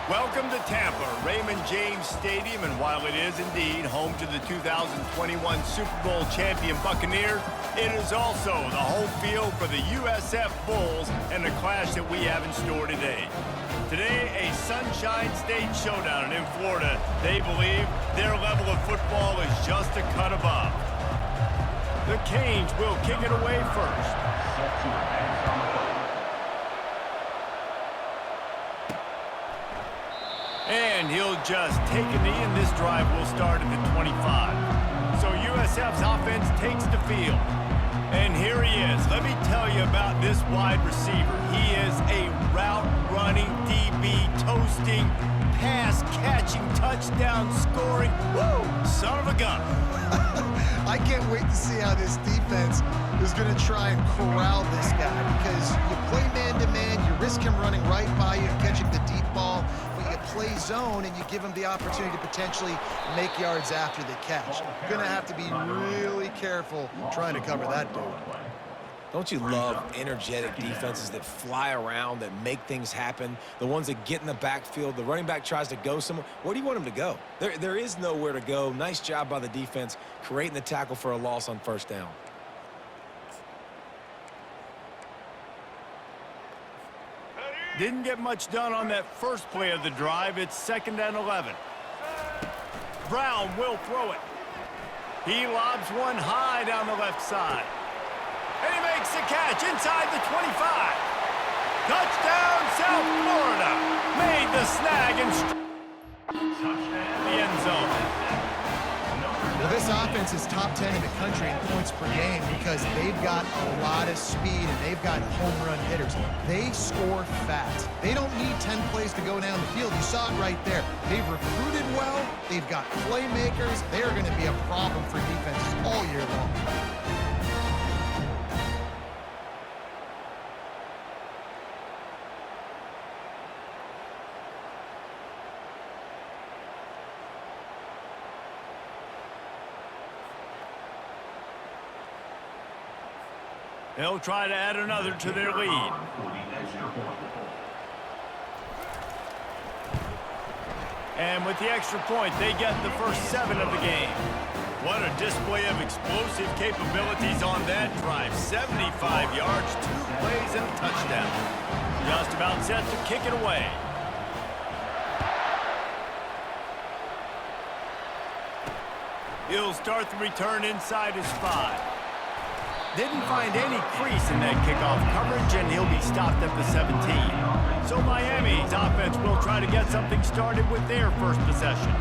Welcome to Tampa, Raymond James Stadium, and while it is indeed home to the 2021 Super Bowl champion Buccaneers, it is also the home field for the USF Bulls and the clash that we have in store today. Today, a Sunshine State showdown, and in Florida, they believe their level of football is just a cut above. The Canes will kick it away first. And he'll just take a knee, and this drive will start at the 25. So USF's offense takes the field. And here he is. Let me tell you about this wide receiver. He is a route-running DB, toasting, pass-catching, touchdown-scoring, son of a gun. I can't wait to see how this defense is going to try and corral this guy, because you play man-to-man, you risk him running right by you and catching the deep ball. You play zone and you give them the opportunity to potentially make yards after the catch. Going to have to be really careful trying to cover that dude. Don't you love energetic defenses that fly around, that make things happen? The ones that get in the backfield, the running back tries to go somewhere. Where do you want him to go? There is nowhere to go. Nice job by the defense creating the tackle for a loss on first down. Didn't get much done on that first play of the drive. It's 2nd and 11. Brown will throw it. He lobs one high down the left side. And he makes the catch inside the 25. Touchdown, South Florida. Made the snag and the end zone. Well, this offense is top 10 in the country in points per game because they've got a lot of speed and they've got home run hitters. They score fast. They don't need 10 plays to go down the field. You saw it right there. They've recruited well. They've got playmakers. They're going to be a problem for defenses all year long. They'll try to add another to their lead. And with the extra point, they get the first 7 of the game. What a display of explosive capabilities on that drive. 75 yards, 2 plays, and a touchdown. Just about set to kick it away. He'll start the return inside his 5. Didn't find any crease in that kickoff coverage, and he'll be stopped at the 17. So Miami's offense will try to get something started with their first possession.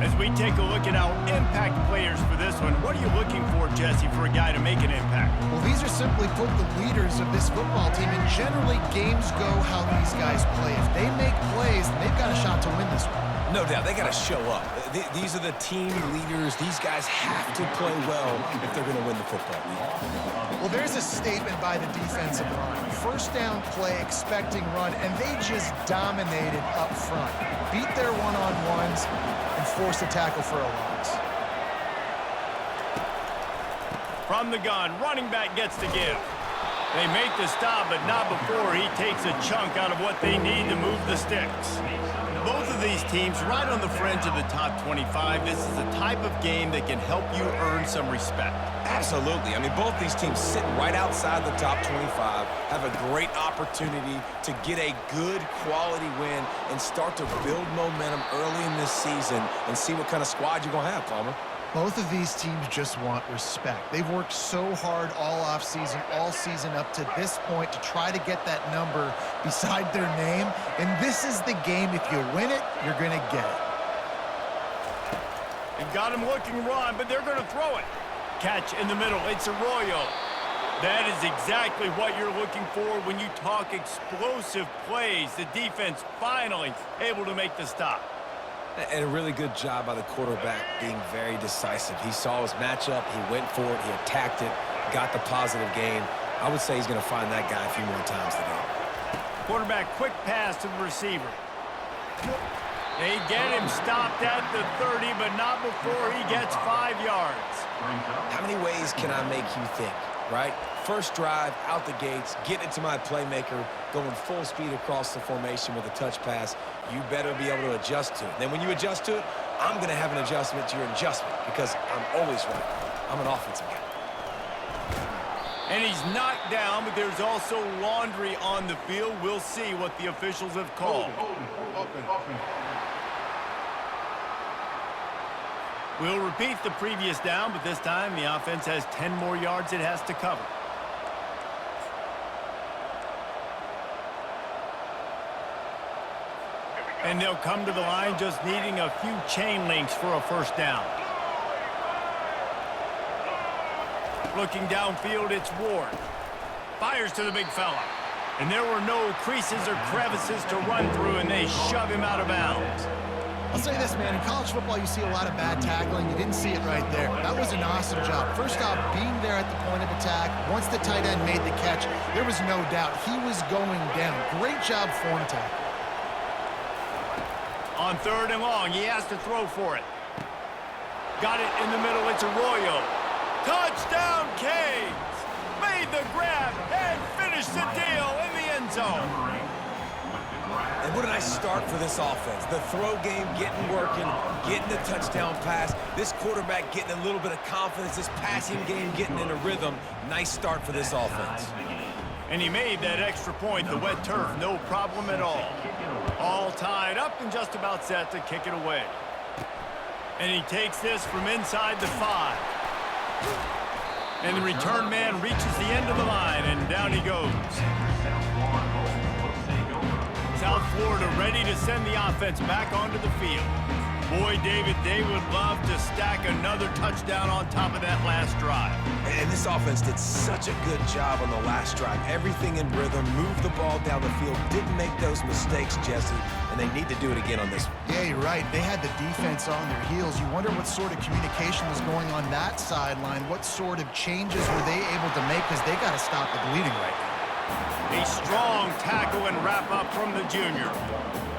As we take a look at our impact players for this one, what are you looking for, Jesse, for a guy to make an impact? Well, these are simply put the leaders of this football team, and generally games go how these guys play. If they make plays, they've got a shot to win this one. No doubt, they got to show up. These are the team leaders. These guys have to play well if they're going to win the football game. Well, there's a statement by the defensive line. First down play, expecting run, and they just dominated up front. Beat their one-on-ones and forced a tackle for a loss. From the gun, running back gets the give. They make the stop, but not before he takes a chunk out of what they need to move the sticks. Both of these teams right on the fringe of the top 25. This is the type of game that can help you earn some respect. Absolutely. I mean, both these teams sit right outside the top 25, have a great opportunity to get a good quality win and start to build momentum early in this season and see what kind of squad you're going to have, Palmer. Both of these teams just want respect. They've worked so hard all offseason, all season up to this point to try to get that number beside their name. And this is the game. If you win it, you're going to get it. They've got him looking wrong, but they're going to throw it. Catch in the middle. It's Arroyo. That is exactly what you're looking for when you talk explosive plays. The defense finally able to make the stop. And a really good job by the quarterback being very decisive. He saw his matchup, he went for it, he attacked it, got the positive gain. I would say he's going to find that guy a few more times today. Quarterback, quick pass to the receiver. They get him stopped at the 30, but not before he gets 5 yards. How many ways can I make you think? right? First drive, out the gates, getting it to my playmaker, going full speed across the formation with a touch pass. You better be able to adjust to it. Then when you adjust to it, I'm going to have an adjustment to your adjustment because I'm always right. I'm an offensive guy. And he's knocked down, but there's also laundry on the field. We'll see what the officials have called. We'll repeat the previous down, but this time the offense has 10 more yards it has to cover. And they'll come to the line just needing a few chain links for a first down. Looking downfield, it's Ward. Fires to the big fella. And there were no creases or crevices to run through, and they shove him out of bounds. I'll say this, man. In college football, you see a lot of bad tackling. You didn't see it right there. That was an awesome job. First off, being there at the point of attack. Once the tight end made the catch, there was no doubt he was going down. Great job form tackle. On 3rd and long, he has to throw for it. Got it in the middle. It's Arroyo. Touchdown, Canes! Made the grab and finished the deal in the end zone. And what a nice start for this offense. The throw game getting working, getting the touchdown pass. This quarterback getting a little bit of confidence. This passing game getting in a rhythm. Nice start for this offense. And he made that extra point, the wet turf, no problem at all. All tied up and just about set to kick it away. And he takes this from inside the 5. And the return man reaches the end of the line, and down he goes. South Florida ready to send the offense back onto the field. Boy, David, they would love to stack another touchdown on top of that last drive. And this offense did such a good job on the last drive. Everything in rhythm, moved the ball down the field, didn't make those mistakes, Jesse, and they need to do it again on this one. Yeah, you're right. They had the defense on their heels. You wonder what sort of communication was going on that sideline. What sort of changes were they able to make because they got to stop the bleeding right now. A strong tackle and wrap-up from the junior.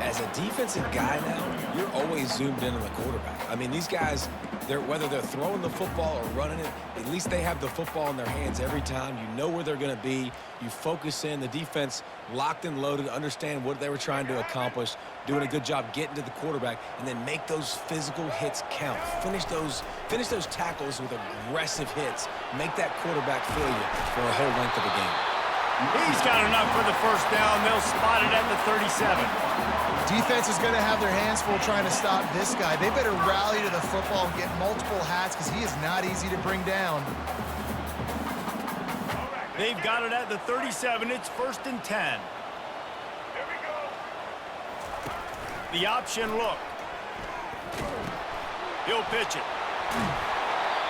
As a defensive guy now, you're always zoomed in on the quarterback. I mean, these guys, whether they're throwing the football or running it, at least they have the football in their hands every time. You know where they're going to be. You focus in. The defense locked and loaded, understand what they were trying to accomplish, doing a good job getting to the quarterback, and then make those physical hits count. Finish those tackles with aggressive hits. Make that quarterback feel you for a whole length of a game. He's got enough for the first down. They'll spot it at the 37. Defense is going to have their hands full trying to stop this guy. They better rally to the football and get multiple hats because he is not easy to bring down. They've got it at the 37. It's 1st and 10. The option look. He'll pitch it.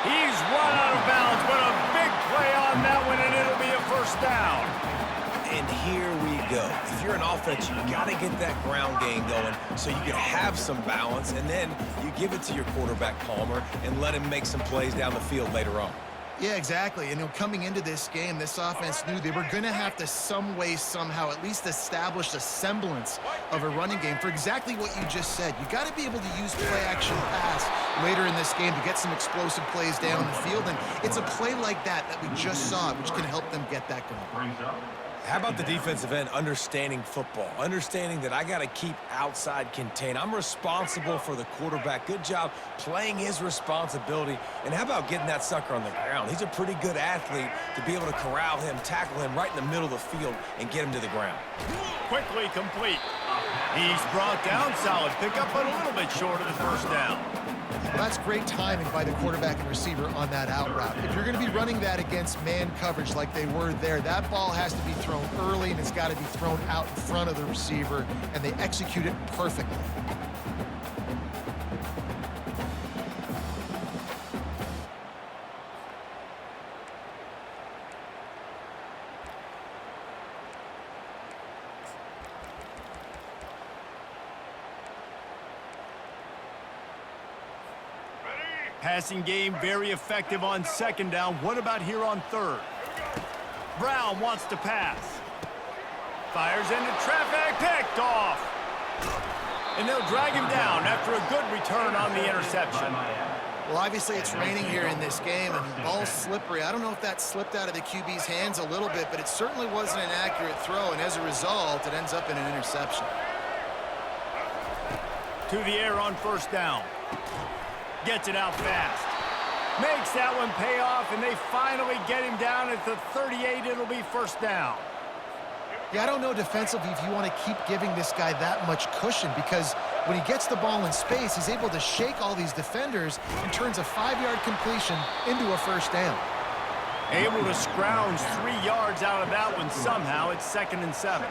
He's run out of bounds, but a big play on that one, and it'll be a first down. And here we go. If you're an offense, you got to get that ground game going so you can have some balance, and then you give it to your quarterback, Palmer, and let him make some plays down the field later on. Yeah, exactly. And coming into this game, this offense knew they were going to have to some way, somehow, at least establish a semblance of a running game for exactly what you just said. You got to be able to use play-action pass later in this game to get some explosive plays down the field. And it's a play like that we just saw, which can help them get that going. How about the defensive end understanding football, understanding that I got to keep outside contain. I'm responsible for the quarterback. Good job playing his responsibility. And how about getting that sucker on the ground? He's a pretty good athlete to be able to corral him, tackle him right in the middle of the field, and get him to the ground. Quickly complete. He's brought down, solid pickup, but a little bit short of the first down. Well, that's great timing by the quarterback and receiver on that out route. If you're going to be running that against man coverage like they were there, that ball has to be thrown early and it's got to be thrown out in front of the receiver, and they execute it perfectly. Passing game very effective on 2nd down. What about here on 3rd? Brown wants to pass. Fires into traffic, picked off. And they'll drag him down after a good return on the interception. Well, obviously it's raining here in this game, and the ball's slippery. I don't know if that slipped out of the QB's hands a little bit, but it certainly wasn't an accurate throw, and as a result, it ends up in an interception. To the air on first down. Gets it out fast. Makes that one pay off, and they finally get him down at the 38. It'll be first down. Yeah, I don't know defensively if you want to keep giving this guy that much cushion, because when he gets the ball in space, he's able to shake all these defenders and turns a 5-yard completion into a first down. Able to scrounge 3 yards out of that one somehow. It's 2nd and 7.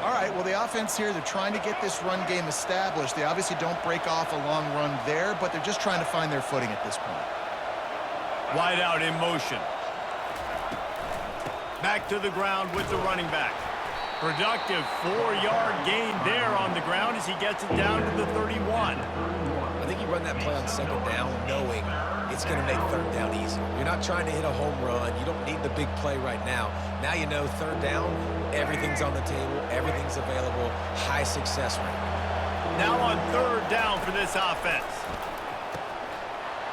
All right, well, the offense here, they're trying to get this run game established. They obviously don't break off a long run there, but they're just trying to find their footing at this point. Wide out in motion. Back to the ground with the running back. Productive 4-yard gain there on the ground as he gets it down to the 31. I think you run that play on second down knowing it's going to make third down easier. You're not trying to hit a home run. You don't need the big play right now. Now you know third down, everything's on the table, everything's available, high success rate. Now on third down for this offense.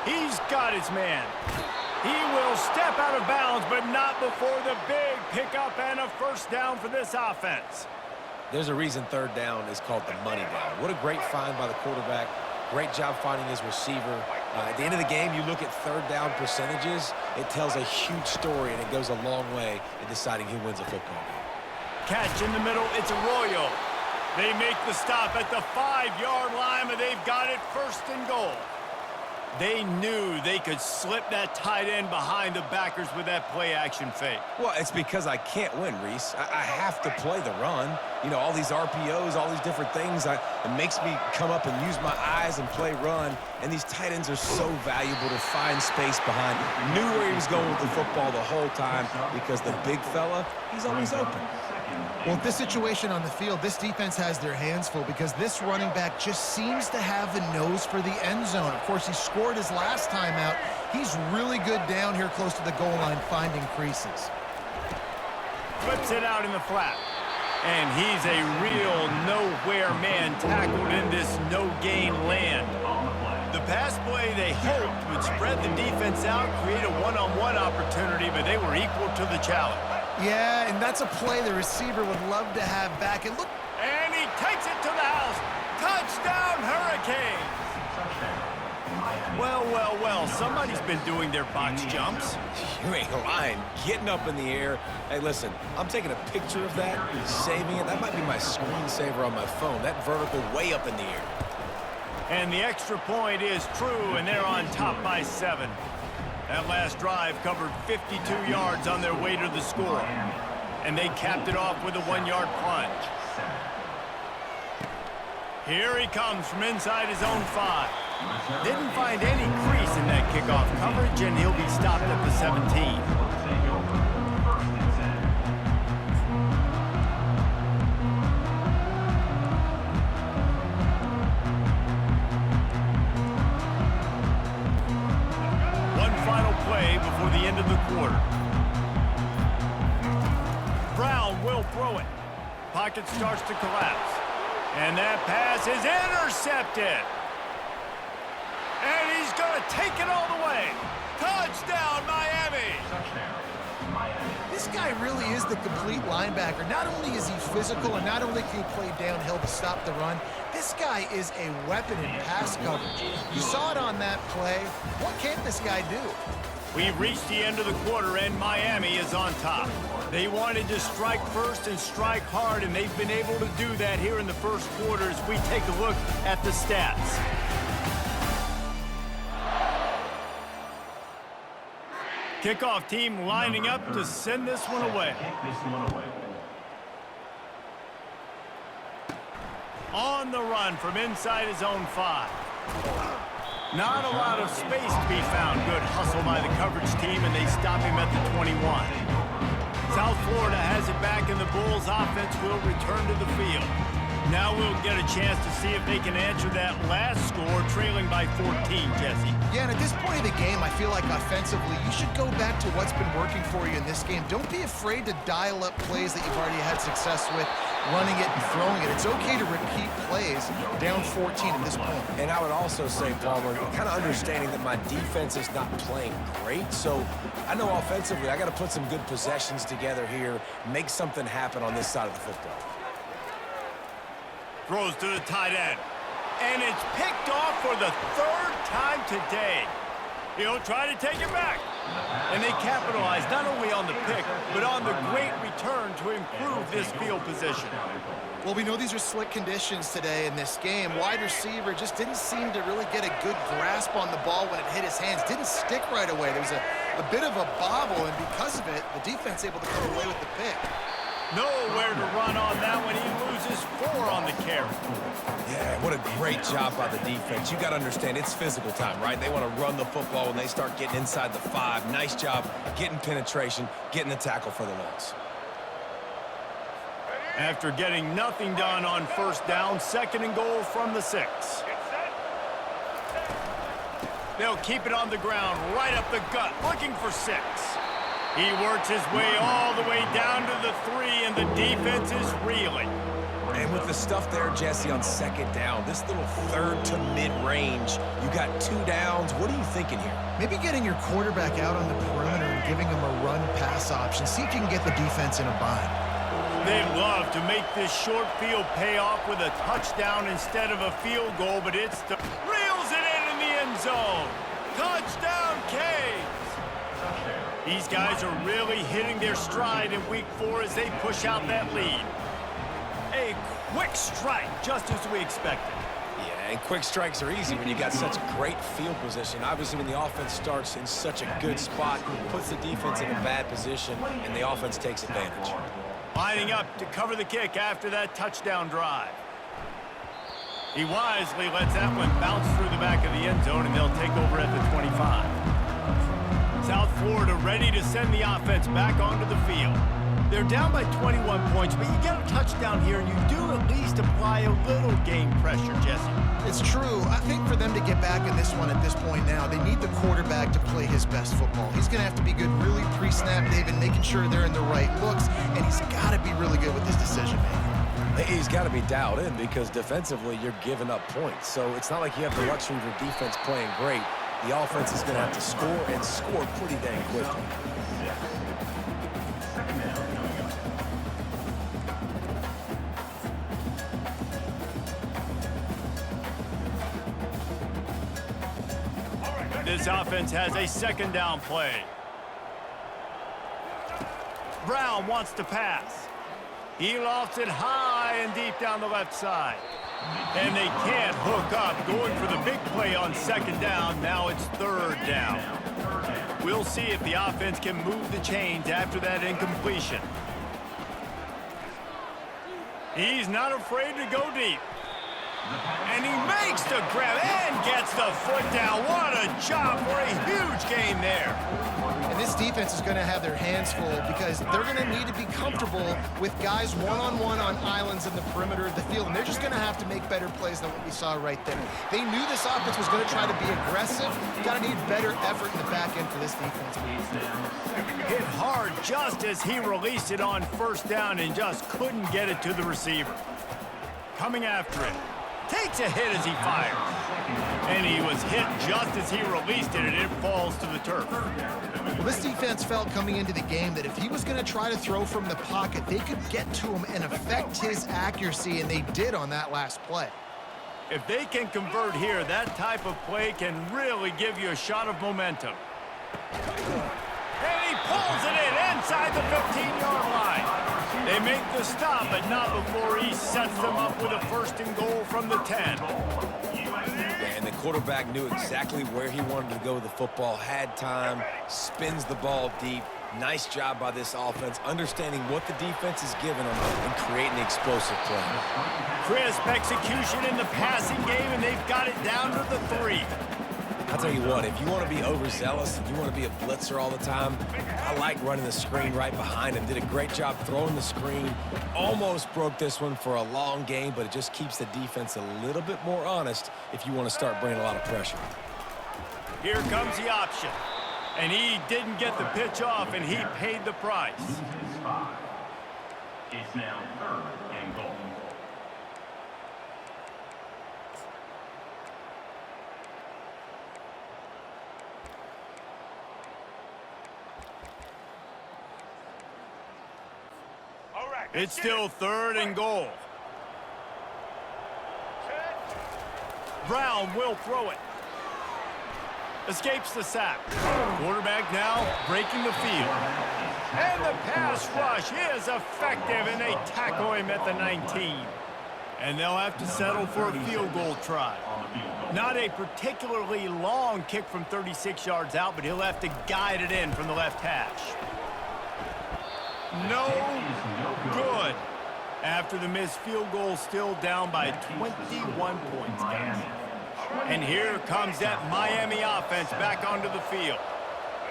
He's got his man. He will step out of bounds, but not before the big pickup and a first down for this offense. There's a reason third down is called the money down. What a great find by the quarterback. Great job finding his receiver. At the end of the game, you look at third down percentages. It tells a huge story, and it goes a long way in deciding who wins a football game. Catch in the middle. It's Arroyo. They make the stop at the 5-yard line, and they've got it first and goal. They knew they could slip that tight end behind the backers with that play-action fake. Well, it's because I can't win, Reese. I have to play the run. You know, all these RPOs, all these different things. It makes me come up and use my eyes and play run. And these tight ends are so valuable to find space behind. Knew where he was going with the football the whole time because the big fella, he's always open. Well, this situation on the field, this defense has their hands full because this running back just seems to have the nose for the end zone. Of course, he scored his last time out. He's really good down here close to the goal line, finding creases. Flips it out in the flat. And he's a real nowhere man tackled in this no-gain land. The pass play they hoped would spread the defense out, create a one-on-one opportunity, but they were equal to the challenge. Yeah, and that's a play the receiver would love to have back. And look. And he takes it to the house. Touchdown, Hurricanes. Well, well, well, somebody's been doing their box jumps. You ain't lying. Getting up in the air. Hey, listen, I'm taking a picture of that, saving it. That might be my screensaver on my phone. That vertical way up in the air. And the extra point is true, and they're on top by 7. That last drive covered 52 yards on their way to the score. And they capped it off with a 1-yard plunge. Here he comes from inside his own 5. Didn't find any crease in that kickoff coverage, and he'll be stopped at the 17. Before the end of the quarter. Brown will throw it. Pocket starts to collapse. And that pass is intercepted. And he's going to take it all the way. Touchdown, Miami. This guy really is the complete linebacker. Not only is he physical and not only can he play downhill to stop the run, this guy is a weapon in pass coverage. You saw it on that play. What can't this guy do? We've reached the end of the quarter, and Miami is on top. They wanted to strike first and strike hard, and they've been able to do that here in the first quarter as we take a look at the stats. Kickoff team lining up to send this one away. On the run from inside his own 5. Not a lot of space to be found. Good hustle by the coverage team, and they stop him at the 21. South Florida has it back, and the Bulls offense will return to the field. Now we'll get a chance to see if they can answer that last score, trailing by 14, Jesse. Yeah, and at this point of the game, I feel like offensively, you should go back to what's been working for you in this game. Don't be afraid to dial up plays that you've already had success with. running it and throwing it. It's okay to repeat plays down 14 at this point. And I would also say, Palmer, kind of understanding that my defense is not playing great. So I know offensively I got to put some good possessions together here, make something happen on this side of the football. Throws to the tight end. And it's picked off for the third time today. He'll try to take it back. And they capitalize not only on the pick, but on the great return to improve this field position. Well, we know these are slick conditions today in this game. Wide receiver just didn't seem to really get a good grasp on the ball when it hit his hands. Didn't stick right away. There was a bit of a bobble, and because of it, the defense able to come away with the pick. Nowhere to run on that one. He loses 4 on the carry. Yeah, what a great job by the defense. You got to understand, it's physical time, right? They want to run the football when they start getting inside the 5. Nice job getting penetration, getting the tackle for the loss. After getting nothing done on first down, 2nd and goal from the 6. They'll keep it on the ground, right up the gut, looking for 6. He works his way all the way down to the 3, and the defense is reeling. And with the stuff there, Jesse, on 2nd down, this little 3rd to mid-range, you got 2 downs. What are you thinking here? Maybe getting your quarterback out on the perimeter and giving him a run-pass option. See if you can get the defense in a bind. They'd love to make this short field pay off with a touchdown instead of a field goal, but it's the reels it in the end zone. Touchdown, Canes! These guys are really hitting their stride in week 4 as they push out that lead. A quick strike, just as we expected. Yeah, and quick strikes are easy when you got such great field position. Obviously, when the offense starts in such a good spot, puts the defense in a bad position, and the offense takes advantage. Lining up to cover the kick after that touchdown drive. He wisely lets that one bounce through the back of the end zone, and they'll take over at the 25. South Florida ready to send the offense back onto the field. They're down by 21 points, but you get a touchdown here, and you do at least apply a little game pressure, Jesse. It's true. I think for them to get back in this one at this point now, they need the quarterback to play his best football. He's going to have to be good really pre-snap, David, making sure they're in the right looks, and he's got to be really good with his decision-making. He's got to be dialed in because defensively you're giving up points. So it's not like you have the luxury of your defense playing great. The offense is going to have to score and score pretty dang quickly. This offense has a 2nd down play. Brown wants to pass. He lofts it high and deep down the left side. And they can't hook up, going for the big play on 2nd down. Now it's 3rd down. We'll see if the offense can move the chains after that incompletion. He's not afraid to go deep. And he makes the grab and gets the foot down. What a job for a huge gain there. And this defense is going to have their hands full because they're going to need to be comfortable with guys one-on-one on islands in the perimeter of the field. And they're just going to have to make better plays than what we saw right there. They knew this offense was going to try to be aggressive. Got to need better effort in the back end for this defense. Hit hard just as he released it on 1st down and just couldn't get it to the receiver. Coming after it. Takes a hit as he fires. And he was hit just as he released it, and it falls to the turf. Well, this defense felt coming into the game that if he was going to try to throw from the pocket, they could get to him and affect his accuracy, and they did on that last play. If they can convert here, that type of play can really give you a shot of momentum. And he pulls it in inside the 15-yard line. They make the stop, but not before he sets them up with a 1st and goal from the 10. And the quarterback knew exactly where he wanted to go with the football, had time, spins the ball deep. Nice job by this offense, understanding what the defense is giving them and creating the explosive play. Crisp execution in the passing game, and they've got it down to the 3. I'll tell you what, if you want to be overzealous, if you want to be a blitzer all the time, I like running the screen right behind him. Did a great job throwing the screen. Almost broke this one for a long game, but it just keeps the defense a little bit more honest if you want to start bringing a lot of pressure. Here comes the option. And he didn't get the pitch off, and he paid the price. It's now 3rd and goal. It's still 3rd and goal. Brown will throw it. Escapes the sack. Quarterback now breaking the field. And the pass rush is effective, and they tackle him at the 19. And they'll have to settle for a field goal try. Not a particularly long kick from 36 yards out, but he'll have to guide it in from the left hash. No good. After the missed field goal, still down by 21 points, guys. And here comes that Miami offense back onto the field.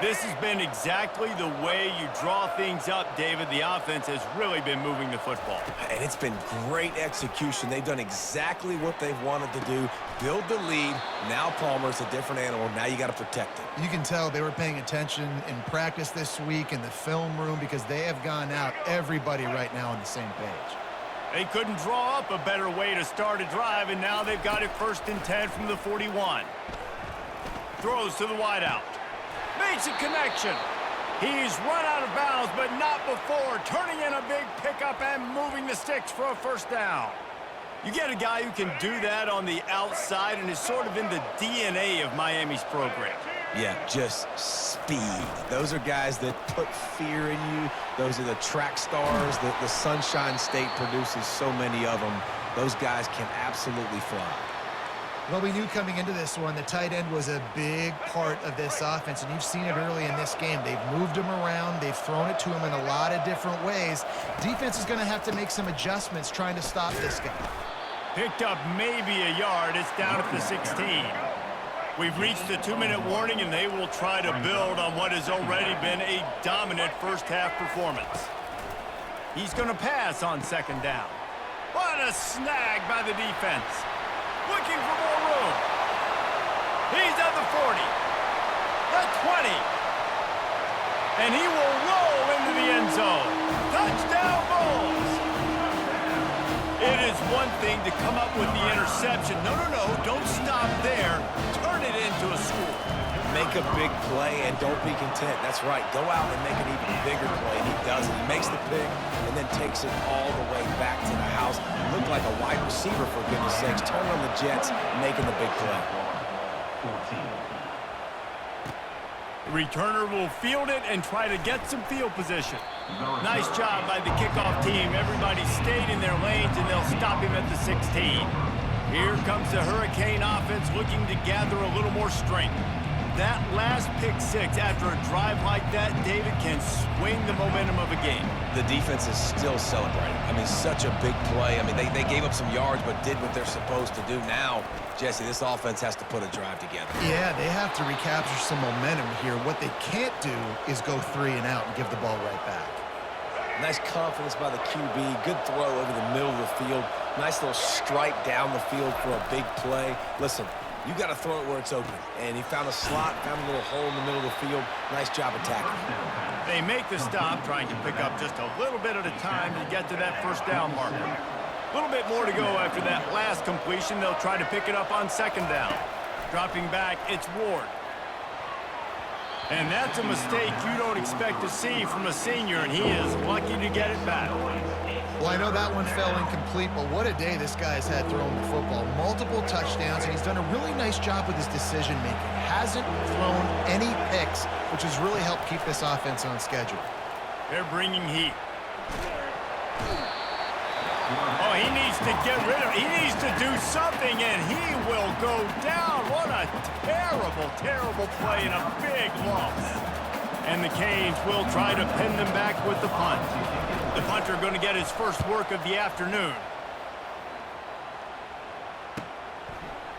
This has been exactly the way you draw things up, David. The offense has really been moving the football. And it's been great execution. They've done exactly what they've wanted to do. Build the lead. Now Palmer's a different animal. Now you got to protect it. You can tell they were paying attention in practice this week in the film room because they have gone out, everybody right now on the same page. They couldn't draw up a better way to start a drive, and now they've got it 1st and 10 from the 41. Throws to the wideout. Makes a connection. He's run out of bounds, but not before turning in a big pickup and moving the sticks for a 1st down. You get a guy who can do that on the outside and is sort of in the DNA of Miami's program. Yeah, just speed. Those are guys that put fear in you. Those are the track stars that the Sunshine State produces so many of them. Those guys can absolutely fly. Well, we knew coming into this one, the tight end was a big part of this offense, and you've seen it early in this game. They've moved him around. They've thrown it to him in a lot of different ways. Defense is going to have to make some adjustments trying to stop this guy. Picked up maybe a yard. It's down at the 16. We've reached the 2-minute warning, and they will try to build on what has already been a dominant first-half performance. He's going to pass on 2nd down. What a snag by the defense. Looking for more room. He's at the 40. The 20. And he will roll into the end zone. Touchdown, Bulls. It is one thing to come up with the interception. No, don't stop there. Turn it into a score. Make a big play and don't be content. That's right. Go out and make an even bigger play, and he does it. He makes the pick and then takes it all the way back to the house. Looked like a wide receiver, for goodness sakes. Turn on the Jets, making the big play. The returner will field it and try to get some field position. Nice job by the kickoff team. Everybody stayed in their lanes, and they'll stop him at the 16. Here comes the Hurricane offense looking to gather a little more strength. That last pick 6 after a drive like that, David, can swing the momentum of a game. The defense is still celebrating. I mean, such a big play. I mean, they gave up some yards but did what they're supposed to do. Now, Jesse, this offense has to put a drive together. Yeah, they have to recapture some momentum here. What they can't do is go 3 and out and give the ball right back. Nice confidence by the QB. Good throw over the middle of the field. Nice little stripe down the field for a big play. Listen, you got to throw it where it's open. And he found a slot, found a little hole in the middle of the field. Nice job attacking. They make the stop, trying to pick up just a little bit at a time to get to that 1st down marker. A little bit more to go after that last completion. They'll try to pick it up on 2nd down. Dropping back, it's Ward. And that's a mistake you don't expect to see from a senior, and he is lucky to get it back. Well, I know that one fell incomplete, but what a day this guy's had throwing the football. Multiple touchdowns, and he's done a really nice job with his decision-making. Hasn't thrown any picks, which has really helped keep this offense on schedule. They're bringing heat. Oh, he needs to get rid of it. He needs to do something, and he will go down. What a terrible, terrible play and a big loss. And the Canes will try to pin them back with the punt. The punter going to get his first work of the afternoon.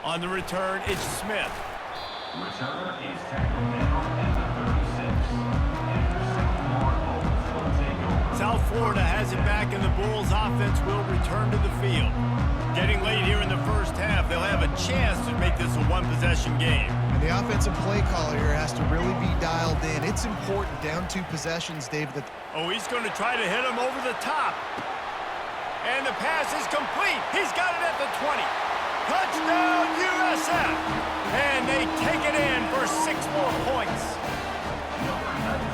On the return, it's Smith. Returner is tackled down at the 36. South Florida has it back, and the Bulls offense will return to the field. Getting late here in the 1st half, they'll have a chance to make this a one-possession game. And the offensive play caller here has to really be dialed in. It's important, down 2 possessions, Dave. Oh, he's going to try to hit him over the top. And the pass is complete. He's got it at the 20. Touchdown, USF. And they take it in for 6 more points.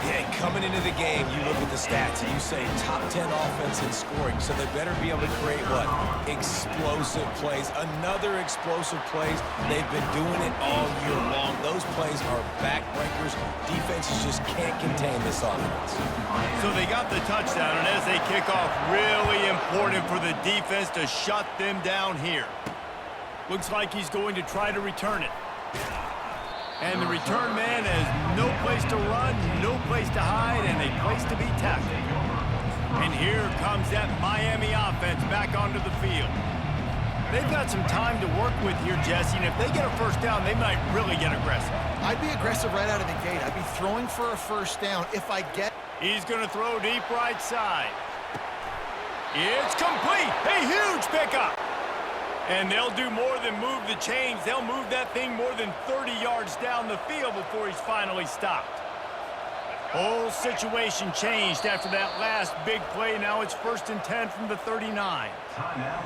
Yeah, coming into the game, you look at the stats and you say top 10 offense in scoring, so they better be able to create what? Explosive plays. Another explosive plays. They've been doing it all year long. Those plays are backbreakers. Defenses just can't contain this offense. So they got the touchdown, and as they kick off, really important for the defense to shut them down here. Looks like he's going to try to return it. And the return man has no place to run, no place to hide, and a place to be tackled. And here comes that Miami offense back onto the field. They've got some time to work with here, Jesse, and if they get a first down, they might really get aggressive. I'd be aggressive right out of the gate. I'd be throwing for a first down if I get... He's going to throw deep right side. It's complete. A huge pickup. And they'll do more than move the chains. They'll move that thing more than 30 yards down the field before he's finally stopped. Whole situation changed after that last big play. Now it's 1st and 10 from the 39.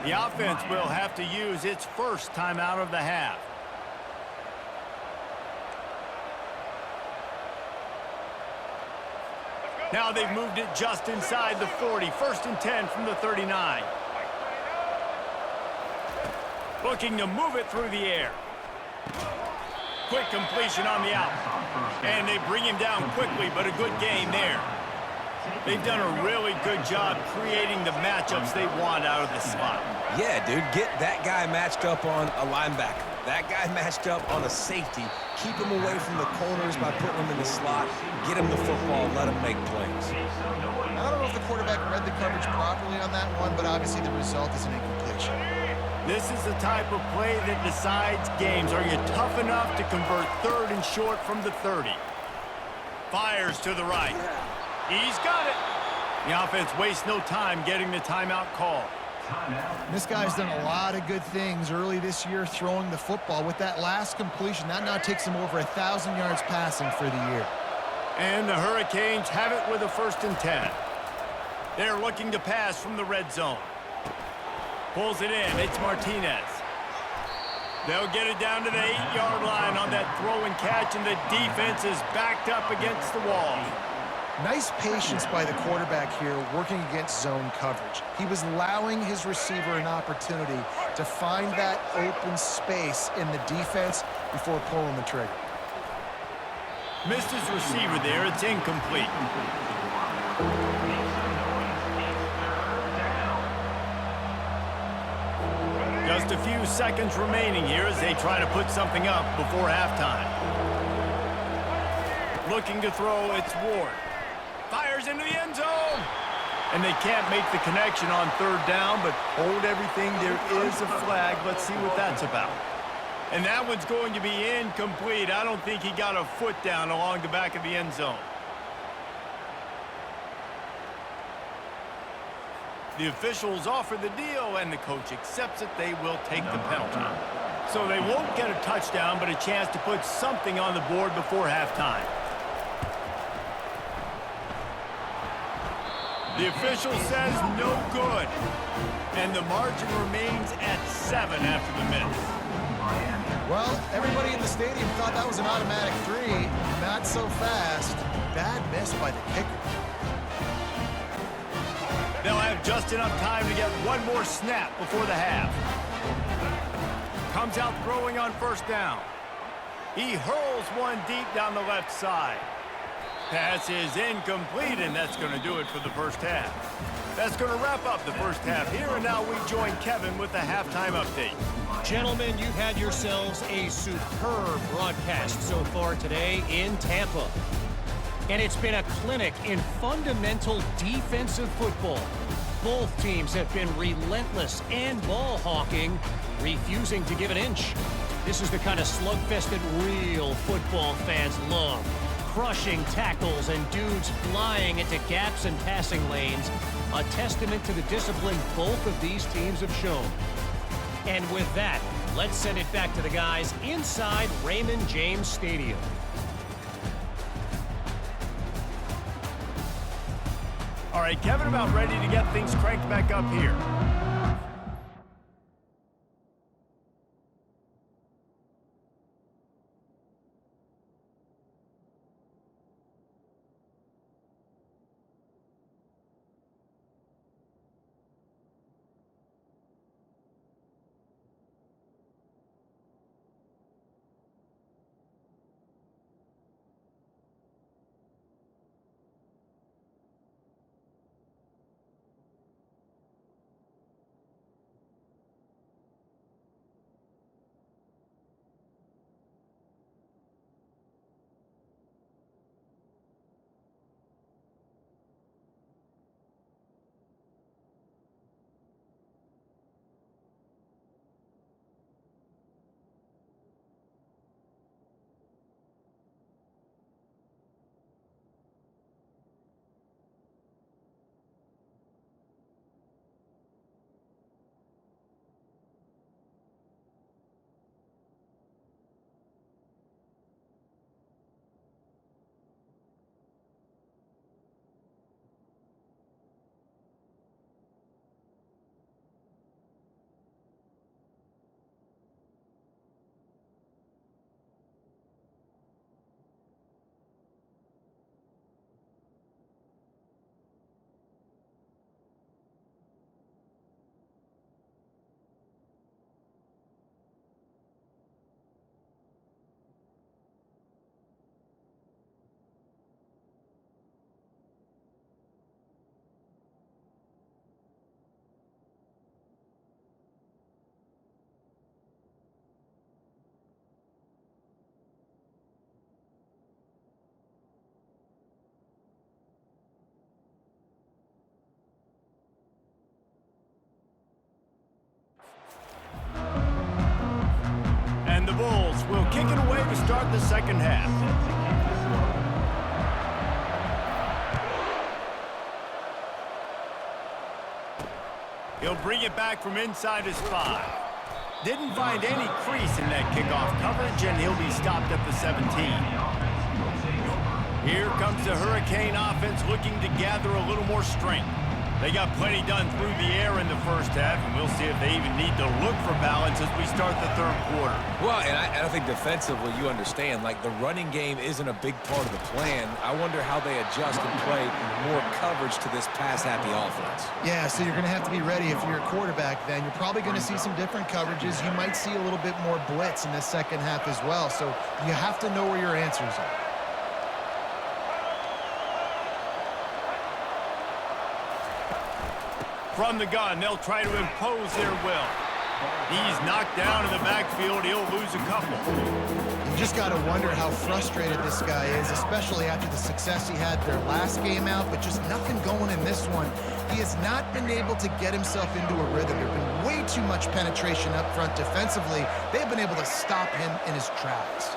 The offense will have to use its first timeout of the half. Now they've moved it just inside the 40. 1st and 10 from the 39. Looking to move it through the air. Quick completion on the out. And they bring him down quickly, but a good game there. They've done a really good job creating the matchups they want out of the slot. Yeah, dude, get that guy matched up on a linebacker. That guy matched up on a safety. Keep him away from the corners by putting him in the slot. Get him the football, let him make plays. I don't know if the quarterback read the coverage properly on that one, but obviously the result is an incompletion. This is the type of play that decides games. Are you tough enough to convert 3rd and short from the 30? Fires to the right. He's got it. The offense wastes no time getting the timeout call. This guy's done a lot of good things early this year throwing the football. With that last completion, that now takes him over 1,000 yards passing for the year. And the Hurricanes have it with a 1st and 10. They're looking to pass from the red zone. Pulls it in. It's Martinez. They'll get it down to the 8-yard line on that throw and catch, and the defense is backed up against the wall. Nice patience by the quarterback here working against zone coverage. He was allowing his receiver an opportunity to find that open space in the defense before pulling the trigger. Missed his receiver there. It's incomplete. Just a few seconds remaining here as they try to put something up before halftime. Looking to throw, it's Ward. Fires into the end zone. And they can't make the connection on 3rd down, but hold everything. There is a flag. Let's see what that's about. And that one's going to be incomplete. I don't think he got a foot down along the back of the end zone. The officials offer the deal, and the coach accepts it. They will take the penalty. So they won't get a touchdown, but a chance to put something on the board before halftime. The official says no good. And the margin remains at 7 after the miss. Well, everybody in the stadium thought that was an automatic 3. Not so fast. Bad miss by the kicker. They'll have just enough time to get one more snap before the half. Comes out throwing on 1st down. He hurls one deep down the left side. Pass is incomplete, and that's going to do it for the first half. That's going to wrap up the first half here, and now we join Kevin with the halftime update. Gentlemen, you've had yourselves a superb broadcast so far today in Tampa. And it's been a clinic in fundamental defensive football. Both teams have been relentless and ball hawking, refusing to give an inch. This is the kind of slugfest that real football fans love. Crushing tackles and dudes flying into gaps and passing lanes. A testament to the discipline both of these teams have shown. And with that, let's send it back to the guys inside Raymond James Stadium. All right, Kevin, about ready to get things cranked back up here. start the second half. He'll bring it back from inside his 5. Didn't find any crease in that kickoff coverage, and he'll be stopped at the 17. Here comes the Hurricane offense looking to gather a little more strength. They got plenty done through the air in the first half, and we'll see if they even need to look for balance as we start the third quarter. Well, and I think defensively, you understand, like the running game isn't a big part of the plan. I wonder how they adjust and play more coverage to this pass-happy offense. Yeah, so you're going to have to be ready if you're a quarterback then. You're probably going to see some different coverages. You might see a little bit more blitz in the second half as well, so you have to know where your answers are. From the gun, they'll try to impose their will. He's knocked down in the backfield. He'll lose a couple. You just got to wonder how frustrated this guy is, especially after the success he had their last game out, but just nothing going in this one. He has not been able to get himself into a rhythm. There's been way too much penetration up front defensively. They've been able to stop him in his tracks.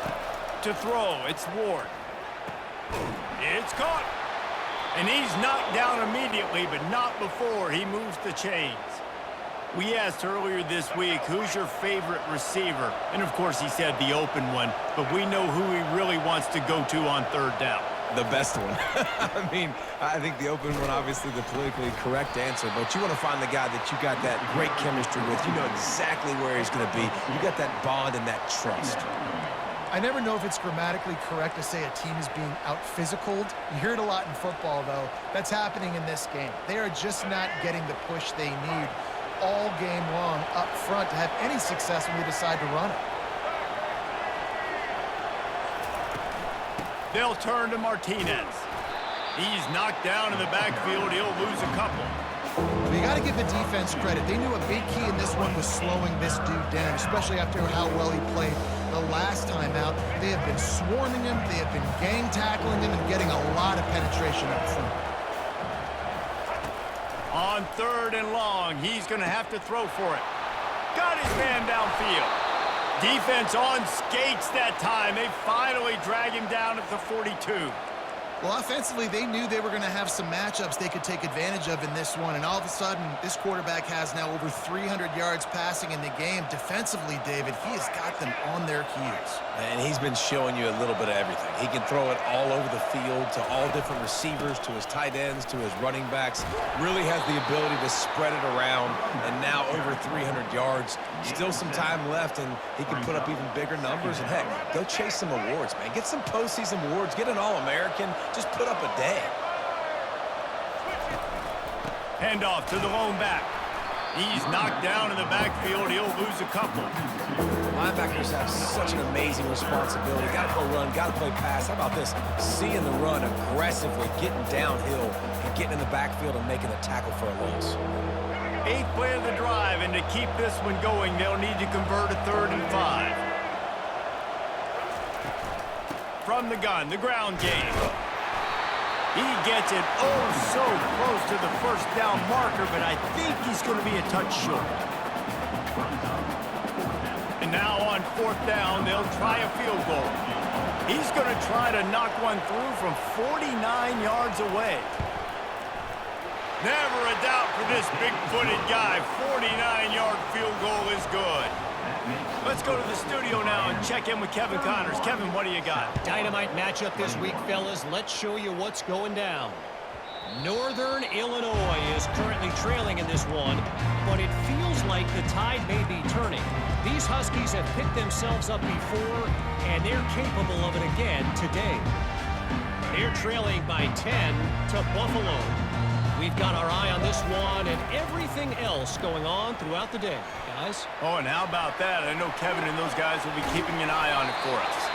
To throw, it's Ward. It's caught. And he's knocked down immediately, but not before he moves the chains. We asked earlier this week, who's your favorite receiver? And, of course, he said the open one, but we know who he really wants to go to on third down. The best one. I mean, I think the open one, obviously the politically correct answer, but you want to find the guy that you got that great chemistry with. You know exactly where he's going to be. You got that bond and that trust. I never know if it's grammatically correct to say a team is being out-physicaled. You hear it a lot in football, though. That's happening in this game. They are just not getting the push they need all game long up front to have any success when they decide to run it. They'll turn to Martinez. He's knocked down in the backfield. He'll lose a couple. Well, you got to give the defense credit. They knew a big key in this one was slowing this dude down, especially after how well he played the last time out. They have been swarming him, they have been gang tackling him, and getting a lot of penetration up front. On third and long, he's going to have to throw for it. Got his man downfield. Defense on skates that time. They finally drag him down at the 42. Well, offensively, they knew they were going to have some matchups they could take advantage of in this one, and all of a sudden, this quarterback has now over 300 yards passing in the game. Defensively, David, he has got them on their heels. And he's been showing you a little bit of everything. He can throw it all over the field to all different receivers, to his tight ends, to his running backs. Really has the ability to spread it around, and now over 300 yards. Still some time left, and he can put up even bigger numbers. And, heck, go chase some awards, man. Get some postseason awards. Get an All-American. Just put up a day. Handoff to the lone back. He's knocked down in the backfield. He'll lose a couple. Linebackers have such an amazing responsibility. Got to play run, got to play pass. How about this? Seeing the run aggressively, getting downhill, and getting in the backfield and making a tackle for a loss. 8th play of the drive, and to keep this one going, they'll need to convert a 3rd and 5. From the gun, the ground game. He gets it so close to the first down marker, but I think he's going to be a touch short. And now on 4th down, they'll try a field goal. He's going to try to knock one through from 49 yards away. Never a doubt for this big-footed guy. 49-yard field goal is good. Let's go to the studio now and check in with Kevin Connors. Kevin, what do you got? Dynamite matchup this week, fellas. Let's show you what's going down. Northern Illinois is currently trailing in this one, but it feels like the tide may be turning. These Huskies have picked themselves up before, and they're capable of it again today. They're trailing by 10 to Buffalo. We've got our eye on this one and everything else going on throughout the day, guys. Oh, and how about that? I know Kevin and those guys will be keeping an eye on it for us.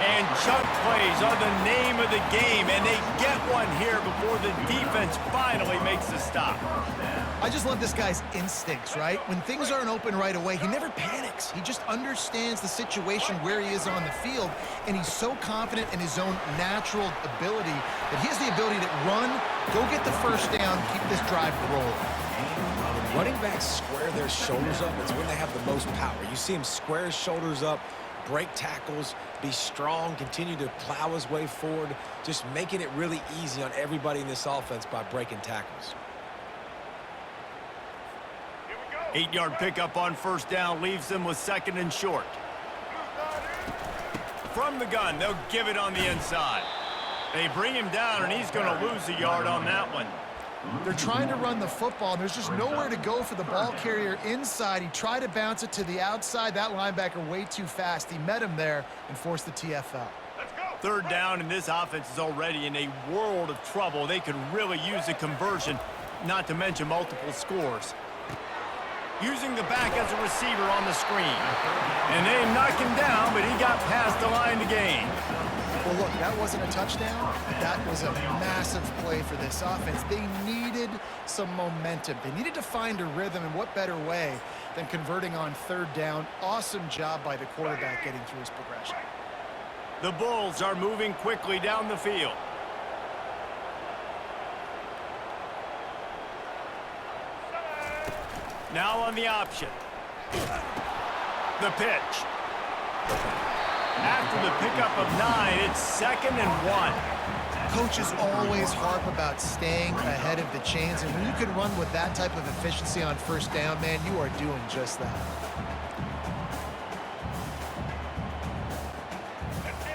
And chunk plays are the name of the game, and they get one here before the defense finally makes a stop. I just love this guy's instincts, right? When things aren't open right away, he never panics. He just understands the situation where he is on the field, and he's so confident in his own natural ability that he has the ability to run, go get the first down, keep this drive rolling. When running backs square their shoulders up, it's when they have the most power. You see him square his shoulders up, break tackles, be strong, continue to plow his way forward, just making it really easy on everybody in this offense by breaking tackles. 8-yard pickup on first down leaves them with 2nd and short. From the gun, they'll give it on the inside. They bring him down, and he's going to lose a yard on that one. They're trying to run the football, and there's just nowhere to go for the ball carrier inside. He tried to bounce it to the outside. That linebacker way too fast. He met him there and forced the TFL. 3rd down, and this offense is already in a world of trouble. They could really use a conversion, not to mention multiple scores. Using the back as a receiver on the screen. And they knock him down, but he got past the line to gain. Well, look, that wasn't a touchdown. That was a massive play for this offense. They needed some momentum. They needed to find a rhythm, and what better way than converting on 3rd down. Awesome job by the quarterback getting through his progression. The Bulls are moving quickly down the field. Now on the option. The pitch. After the pickup of 9, it's 2nd and 1. Coaches always harp about staying ahead of the chains, and when you can run with that type of efficiency on 1st down, man, you are doing just that.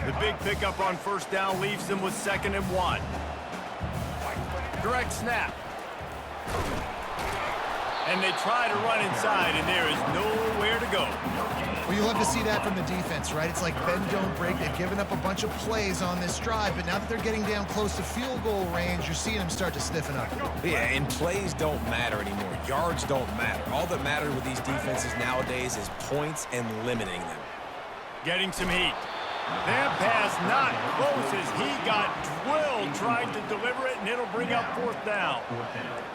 The big pickup on 1st down leaves them with 2nd and 1. Direct snap. And they try to run inside, and there is nowhere to go. Well, you love to see that from the defense, right? It's like bend, don't break. They've given up a bunch of plays on this drive, but now that they're getting down close to field goal range, you're seeing them start to stiffen up. Yeah, and plays don't matter anymore. Yards don't matter. All that matters with these defenses nowadays is points and limiting them. Getting some heat. That pass not close as he got drilled trying to deliver it, and it'll bring up 4th down.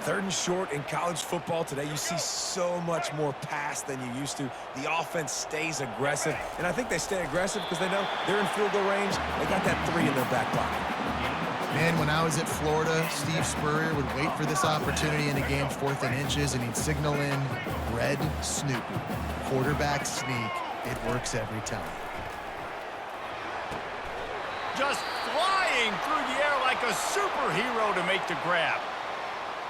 3rd and short in college football today, you see so much more pass than you used to. The offense stays aggressive, and I think they stay aggressive because they know they're in field goal range. They got that 3 in their back pocket. Man, when I was at Florida, Steve Spurrier would wait for this opportunity in a game 4th and inches, and he'd signal in red snoop, quarterback sneak. It works every time. Just flying through the air like a superhero to make the grab.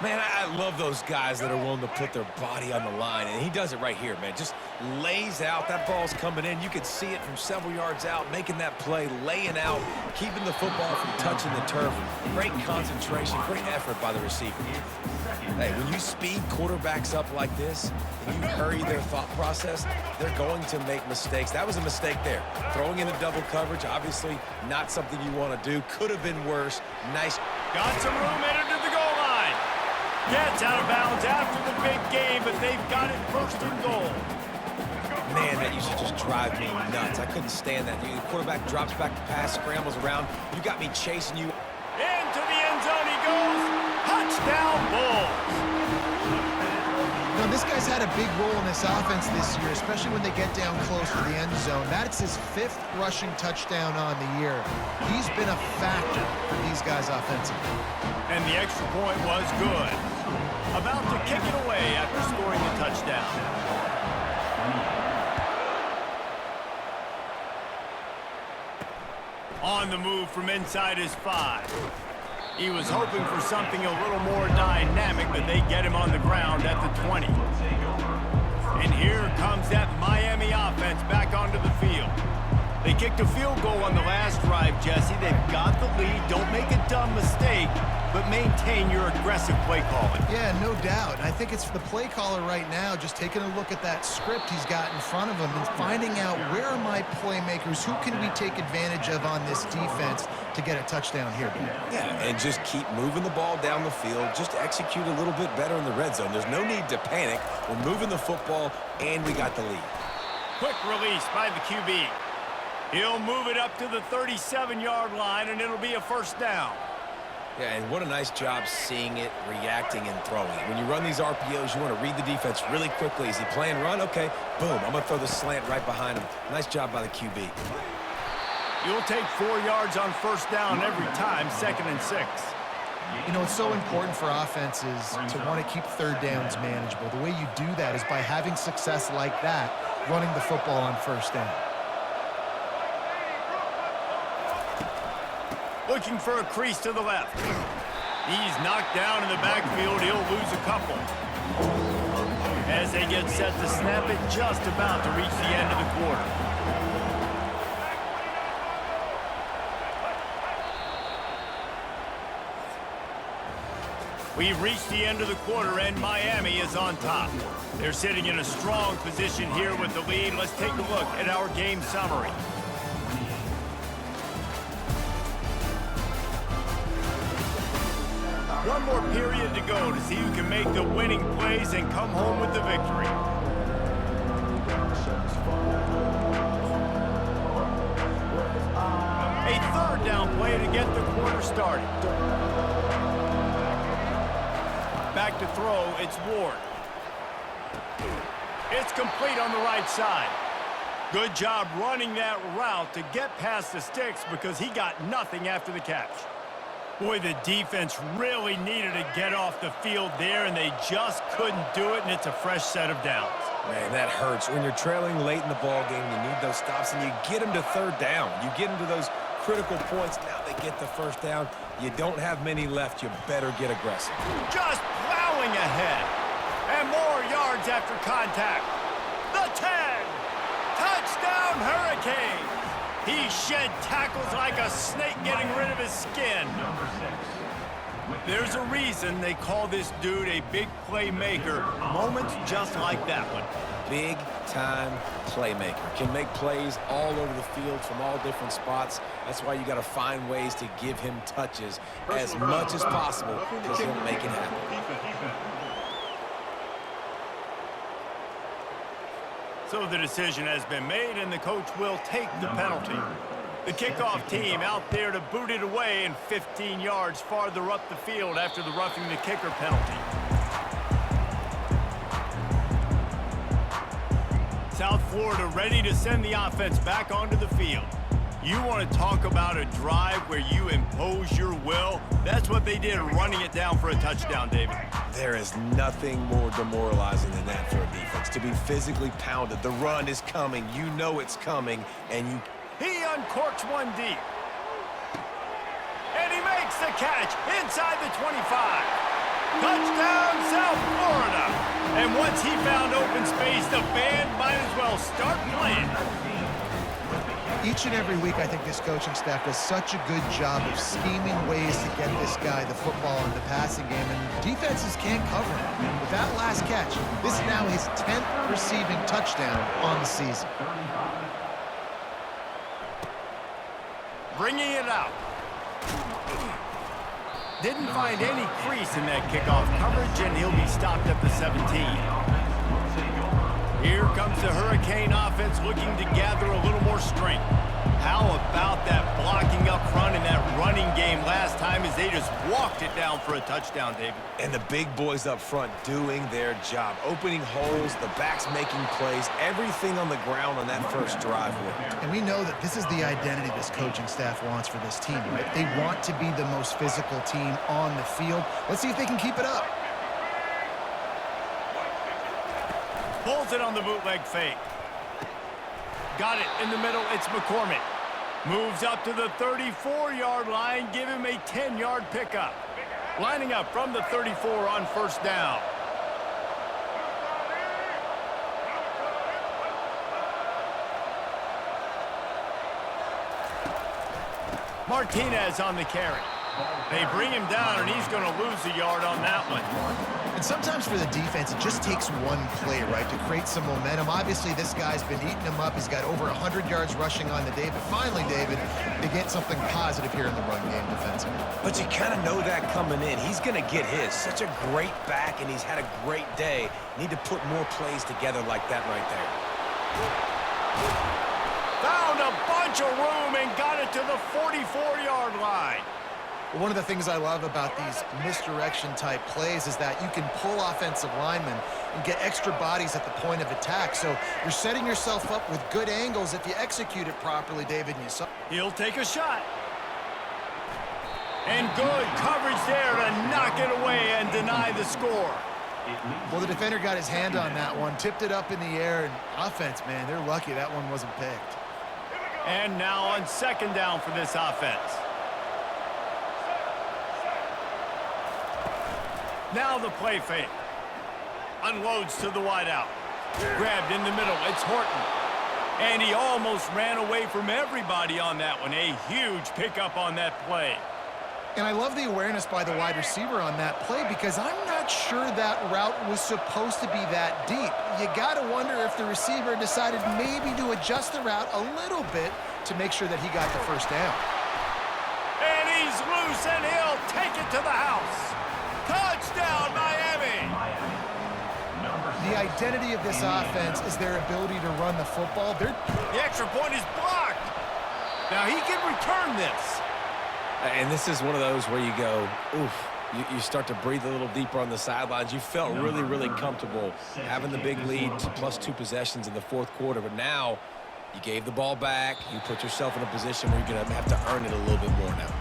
Man, I love those guys that are willing to put their body on the line, and he does it right here, man. Just lays out. That ball's coming in. You can see it from several yards out, making that play, laying out, keeping the football from touching the turf. Great concentration, great effort by the receiver. Hey, when you speed quarterbacks up like this, and you hurry their thought process, they're going to make mistakes. That was a mistake there. Throwing into double coverage, obviously not something you want to do. Could have been worse. Nice. Got some room headed to the goal line. Gets out of bounds after the big game, but they've got it 1st and goal. Man, that used to just drive me nuts. I couldn't stand that. The quarterback drops back to pass, scrambles around. You got me chasing you. Into the end zone he goes. Touchdown, Bulls. Now, this guy's had a big role in this offense this year, especially when they get down close to the end zone. That's his 5th rushing touchdown on the year. He's been a factor for these guys offensively. And the extra point was good. About to kick it away after scoring the touchdown. On the move from inside his 5. He was hoping for something a little more dynamic, but they get him on the ground at the 20. And here comes that Miami offense back onto the field. They kicked a field goal on the last drive, Jesse. They've got the lead. Don't make a dumb mistake, but maintain your aggressive play calling. Yeah, no doubt. I think it's the play caller right now just taking a look at that script he's got in front of him and finding out where are my playmakers, who can we take advantage of on this defense to get a touchdown here. Yeah, and just keep moving the ball down the field. Just execute a little bit better in the red zone. There's no need to panic. We're moving the football, and we got the lead. Quick release by the QB. He'll move it up to the 37-yard line, and it'll be a 1st down. Yeah, and what a nice job seeing it, reacting, and throwing it. When you run these RPOs, you want to read the defense really quickly. Is he playing run? Okay, boom. I'm going to throw the slant right behind him. Nice job by the QB. You'll take 4 yards on 1st down every time, 2nd and 6. You know, it's so important for offenses to want to keep 3rd downs manageable. The way you do that is by having success like that, running the football on 1st down. looking for a crease to the left. He's knocked down in the backfield. He'll lose a couple. As they get set to snap it, just about to reach the end of the quarter. We've reached the end of the quarter, and Miami is on top. They're sitting in a strong position here with the lead. Let's take a look at our game summary. One more period to go to see who can make the winning plays and come home with the victory. A third down play to get the quarter started. Back to throw, it's Ward. It's complete on the right side. Good job running that route to get past the sticks because he got nothing after the catch. Boy, the defense really needed to get off the field there, and they just couldn't do it, and it's a fresh set of downs. Man, that hurts. When you're trailing late in the ball game, you need those stops, and you get them to third down. You get them to those critical points. Now they get the first down. You don't have many left. You better get aggressive. Just plowing ahead. And more yards after contact. The 10. Touchdown, Hurricane. He shed tackles like a snake getting rid of his skin. There's a reason they call this dude a big playmaker. Moments just like that one. Big-time playmaker. Can make plays all over the field from all different spots. That's why you got to find ways to give him touches as much as possible because he'll make it happen. So the decision has been made, and the coach will take the penalty. The kickoff team out there to boot it away and 15 yards farther up the field after the roughing the kicker penalty. South Florida ready to send the offense back onto the field. You want to talk about a drive where you impose your will? That's what they did, running it down for a touchdown, David. There is nothing more demoralizing than that for a defense, to be physically pounded. The run is coming. You know it's coming, and you... He uncorks one deep. And he makes the catch inside the 25. Touchdown, South Florida. And once he found open space, the band might as well start playing. Each and every week, I think this coaching staff does such a good job of scheming ways to get this guy the football in the passing game, and defenses can't cover him. With that last catch, this is now his 10th receiving touchdown on the season. Bringing it out. Didn't find any crease in that kickoff coverage, and he'll be stopped at the 17. Here comes the Hurricane offense looking to gather a little more strength. How about that blocking up front in that running game last time as they just walked it down for a touchdown, David? And the big boys up front doing their job, opening holes, the backs making plays, everything on the ground on that first drive worked. And we know that this is the identity this coaching staff wants for this team, right? They want to be the most physical team on the field. Let's see if they can keep it up. Pulls it on the bootleg fake. Got it in the middle. It's McCormick. Moves up to the 34-yard line. Give him a 10-yard pickup. Lining up from the 34 on first down. Martinez on the carry. They bring him down, and he's going to lose a yard on that one. And sometimes for the defense, it just takes one play, right, to create some momentum. Obviously, this guy's been eating him up. He's got over 100 yards rushing on the day. But finally, David, they get something positive here in the run game defensively. But you kind of know that coming in. He's going to get his. Such a great back, and he's had a great day. Need to put more plays together like that right there. Found a bunch of room and got it to the 44-yard line. One of the things I love about these misdirection-type plays is that you can pull offensive linemen and get extra bodies at the point of attack. So you're setting yourself up with good angles if you execute it properly, David. And you saw. He'll take a shot. And good coverage there to knock it away and deny the score. Well, the defender got his hand on that one, tipped it up in the air, and offense, man, they're lucky that one wasn't picked. And now on second down for this offense. Now the play fake. Unloads to the wideout. Grabbed in the middle. It's Horton. And he almost ran away from everybody on that one. A huge pickup on that play. And I love the awareness by the wide receiver on that play because I'm not sure that route was supposed to be that deep. You got to wonder if the receiver decided maybe to adjust the route a little bit to make sure that he got the first down. And he's loose, and he'll take it to the house. Touchdown, Miami! The identity of this offense is their ability to run the football. The extra point is blocked. Now he can return this. And this is one of those where you go, oof, you start to breathe a little deeper on the sidelines. You felt really, really comfortable having the big lead to +2 possessions in the fourth quarter. But now you gave the ball back. You put yourself in a position where you're going to have to earn it a little bit more now.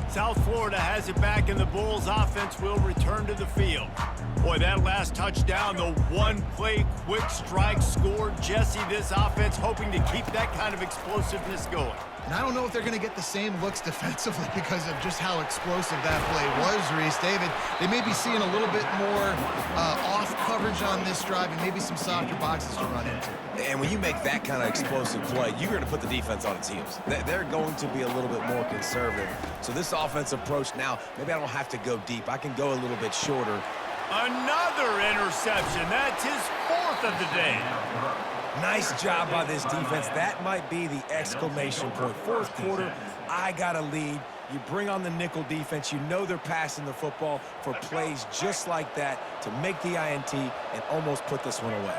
South Florida has it back, and the Bulls offense will return to the field. Boy, that last touchdown, the one-play quick strike scored. Jesse, this offense hoping to keep that kind of explosiveness going. And I don't know if they're going to get the same looks defensively because of just how explosive that play was, Reese. David, they may be seeing a little bit more off coverage on this drive and maybe some softer boxes to run into. And when you make that kind of explosive play, you're going to put the defense on its heels. They're going to be a little bit more conservative. So this offense approach now, maybe I don't have to go deep. I can go a little bit shorter. Another interception. That's his 4th of the day. Nice job by this defense. That might be the exclamation point. Fourth quarter, I got a lead. You bring on the nickel defense. You know they're passing the football for plays just like that to make the INT and almost put this one away.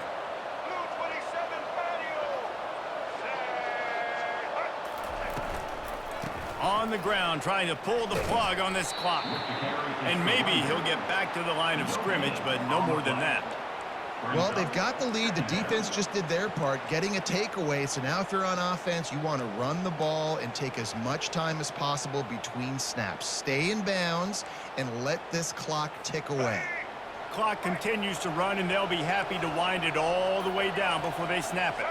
On the ground, trying to pull the plug on this clock. And maybe he'll get back to the line of scrimmage, but no more than that. Well, they've got the lead. The defense just did their part, getting a takeaway. So now if you're on offense, you want to run the ball and take as much time as possible between snaps. Stay in bounds and let this clock tick away. Clock continues to run, and they'll be happy to wind it all the way down before they snap it.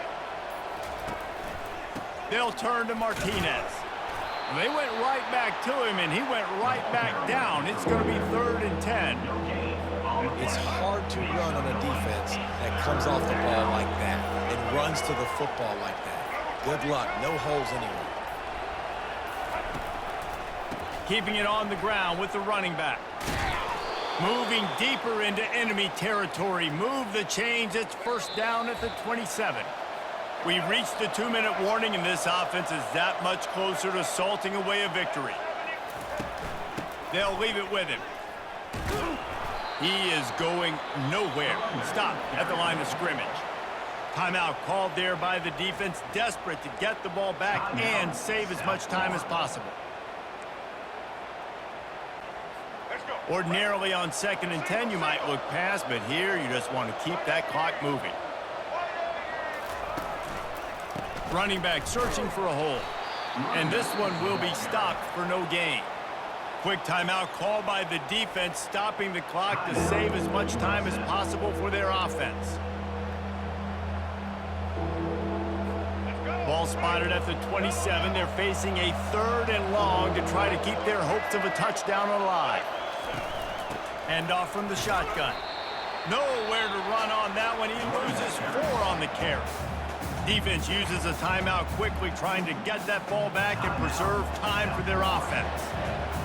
They'll turn to Martinez. They went right back to him, and he went right back down. It's going to be 3rd and 10. It's hard to run on a defense that comes off the ball like that and runs to the football like that. Good luck. No holes anywhere. Keeping it on the ground with the running back. Moving deeper into enemy territory. Move the chains. It's first down at the 27. We've reached the 2-minute warning, and this offense is that much closer to salting away a victory. They'll leave it with him. He is going nowhere. Stop at the line of scrimmage. Timeout called there by the defense, desperate to get the ball back and save as much time as possible. Ordinarily on 2nd and 10, you might look past, but here you just want to keep that clock moving. Running back searching for a hole. And this one will be stopped for no gain. Quick timeout called by the defense, stopping the clock to save as much time as possible for their offense. Ball spotted at the 27. They're facing a 3rd and long to try to keep their hopes of a touchdown alive. Hand off from the shotgun. Nowhere to run on that one. He loses 4 on the carry. Defense uses a timeout quickly, trying to get that ball back and preserve time for their offense.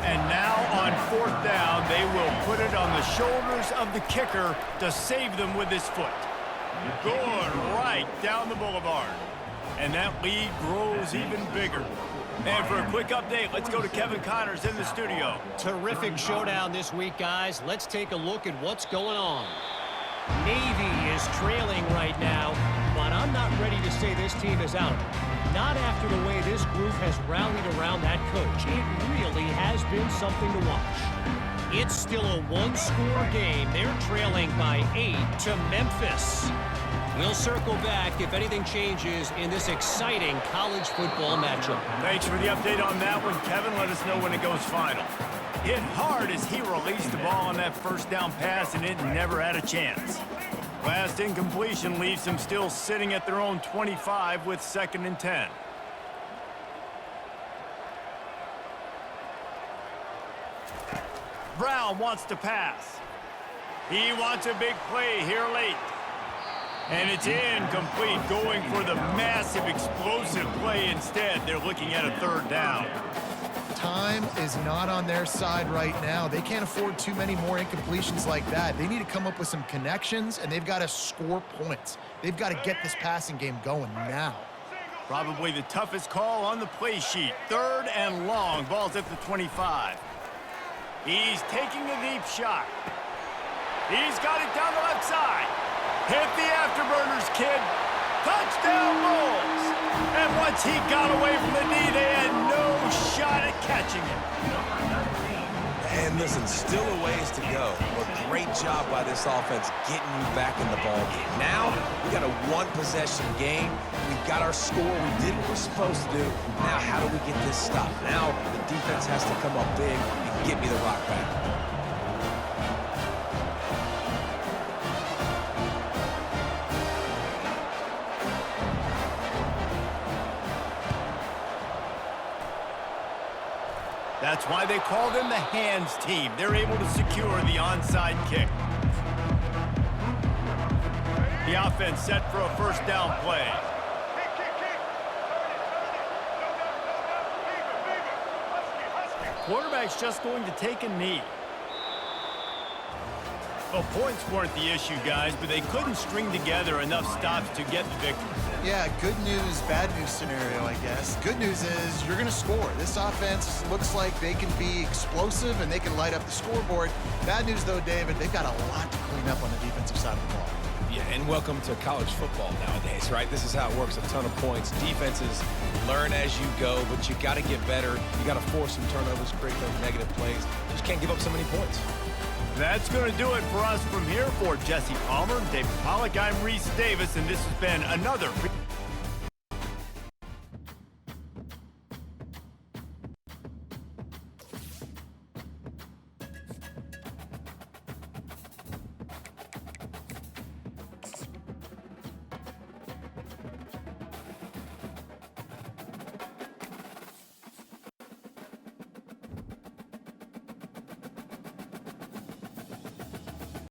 And now on 4th down, they will put it on the shoulders of the kicker to save them with his foot. Going right down the boulevard. And that lead grows even bigger. And for a quick update, let's go to Kevin Connors in the studio. Terrific showdown this week, guys. Let's take a look at what's going on. Navy is trailing right now, but I'm not ready to say this team is out. Not after the way this group has rallied around that coach. It really has been something to watch. It's still a one-score game. They're trailing by 8 to Memphis. We'll circle back if anything changes in this exciting college football matchup. Thanks for the update on that one, Kevin. Let us know when it goes final. Hit hard as he released the ball on that first down pass, and it never had a chance. Last incompletion leaves them still sitting at their own 25 with 2nd and 10. Brown wants to pass. He wants a big play here late. And it's incomplete, going for the massive explosive play instead. They're looking at a third down. Time is not on their side right now. They can't afford too many more incompletions like that. They need to come up with some connections, and they've got to score points. They've got to get this passing game going now. Probably the toughest call on the play sheet. Third and long. Ball's at the 25. He's taking a deep shot. He's got it down the left side. Hit the afterburners, kid. Touchdown, Bulls. And once he got away from the knee, they had no shot at catching him. And listen, still a ways to go. But great job by this offense getting you back in the ballgame. Now, we got a one-possession game. We got our score. We did what we're supposed to do. Now, how do we get this stopped? Now, the defense has to come up big and get me the rock back. That's why they call them the hands team. They're able to secure the onside kick. The offense set for a first down play. Quarterback's just going to take a knee. Well, points weren't the issue, guys, but they couldn't string together enough stops to get the victory. Yeah, good news, bad news scenario, I guess. Good news is you're going to score. This offense looks like they can be explosive and they can light up the scoreboard. Bad news, though, David, they've got a lot to clean up on the defensive side of the ball. Yeah, and welcome to college football nowadays, right? This is how it works, a ton of points. Defenses learn as you go, but you got to get better. You got to force some turnovers, create those negative plays. Just can't give up so many points. That's going to do it for us from here. For Jesse Palmer, David Pollack, I'm Reese Davis, and this has been another